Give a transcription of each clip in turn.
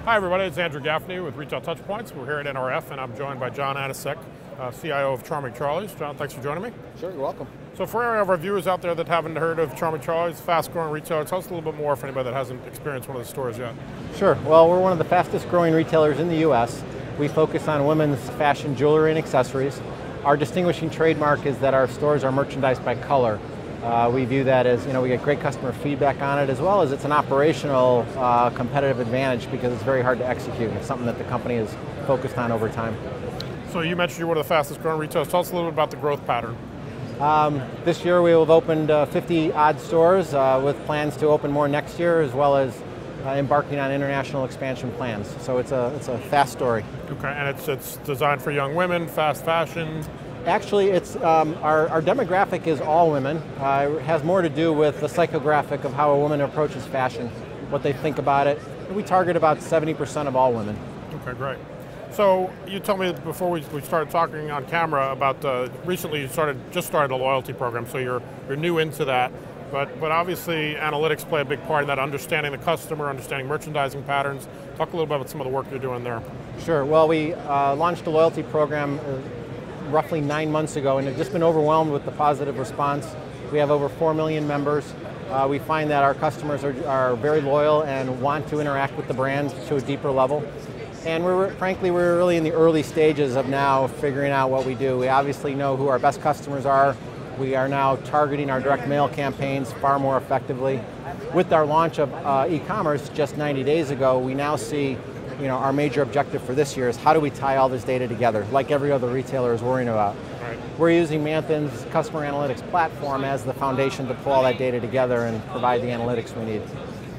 Hi everybody, it's Andrew Gaffney with Retail TouchPoints. We're here at NRF and I'm joined by John Hnanicek, CIO of Charming Charlie's. John, thanks for joining me. Sure, you're welcome. So for any of our viewers out there that haven't heard of Charming Charlie's, fast-growing retailer, tell us a little bit more for anybody that hasn't experienced one of the stores yet. Sure, well, we're one of the fastest growing retailers in the US. We focus on women's fashion, jewelry, and accessories. Our distinguishing trademark is that our stores are merchandised by color. We view that as, we get great customer feedback on it, as well as it's an operational competitive advantage because it's very hard to execute. It's something that the company has focused on over time. So you mentioned you're one of the fastest growing retailers. Tell us a little bit about the growth pattern. This year we will have opened 50 odd stores with plans to open more next year, as well as embarking on international expansion plans. So it's a fast story. Okay, and it's designed for young women, fast fashion. Actually, it's our demographic is all women. It has more to do with the psychographic of how a woman approaches fashion, what they think about it. We target about 70% of all women. Okay, great. So you told me before we started talking on camera about recently you just started a loyalty program, so you're new into that. But obviously analytics play a big part in that, understanding the customer, understanding merchandising patterns. Talk a little bit about some of the work you're doing there. Sure, well we launched a loyalty program roughly 9 months ago and have just been overwhelmed with the positive response. We have over 4 million members. We find that our customers are very loyal and want to interact with the brand to a deeper level. And frankly, we're really in the early stages of now figuring out what we do. We obviously know who our best customers are. We are now targeting our direct mail campaigns far more effectively. With our launch of e-commerce just 90 days ago, we now see our major objective for this year is how do we tie all this data together, like every other retailer is worrying about. Right. We're using Manthan's customer analytics platform as the foundation to pull all that data together and provide the analytics we need.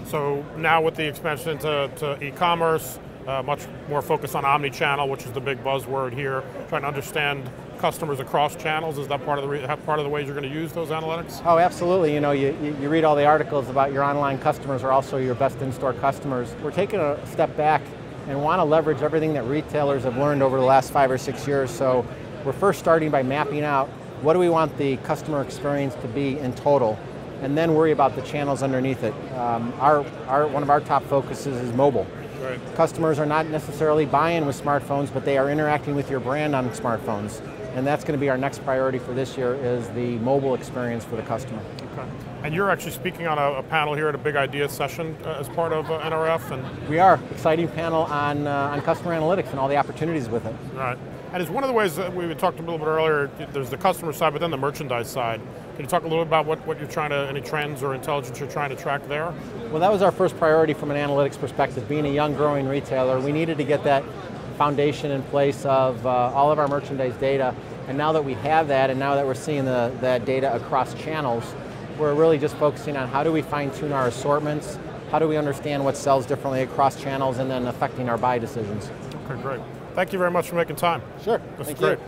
So now with the expansion to e-commerce, much more focus on omni-channel, which is the big buzzword here, trying to understand customers across channels. Is that part of the ways you're going to use those analytics? Oh, absolutely. You read all the articles about your online customers are also your best in-store customers. We're taking a step back and want to leverage everything that retailers have learned over the last 5 or 6 years. So we're first starting by mapping out what do we want the customer experience to be in total, and then worry about the channels underneath it. One of our top focuses is mobile. Right. Customers are not necessarily buying with smartphones, but they are interacting with your brand on smartphones. And that's going to be our next priority for this year, is the mobile experience for the customer. Okay. And you're actually speaking on a panel here at a Big Ideas session as part of NRF. And we are. Exciting panel on customer analytics and all the opportunities with it. Right. And it's one of the ways that we talked a little bit earlier, there's the customer side, but then the merchandise side. Can you talk a little bit about what you're trying to, any trends or intelligence you're trying to track there? Well, that was our first priority from an analytics perspective. Being a young, growing retailer, we needed to get that foundation in place of all of our merchandise data. And now that we have that, and now that we're seeing that data across channels, we're really just focusing on how do we fine-tune our assortments, how do we understand what sells differently across channels, and then affecting our buy decisions. Okay, great. Thank you very much for making time. Sure. This is great.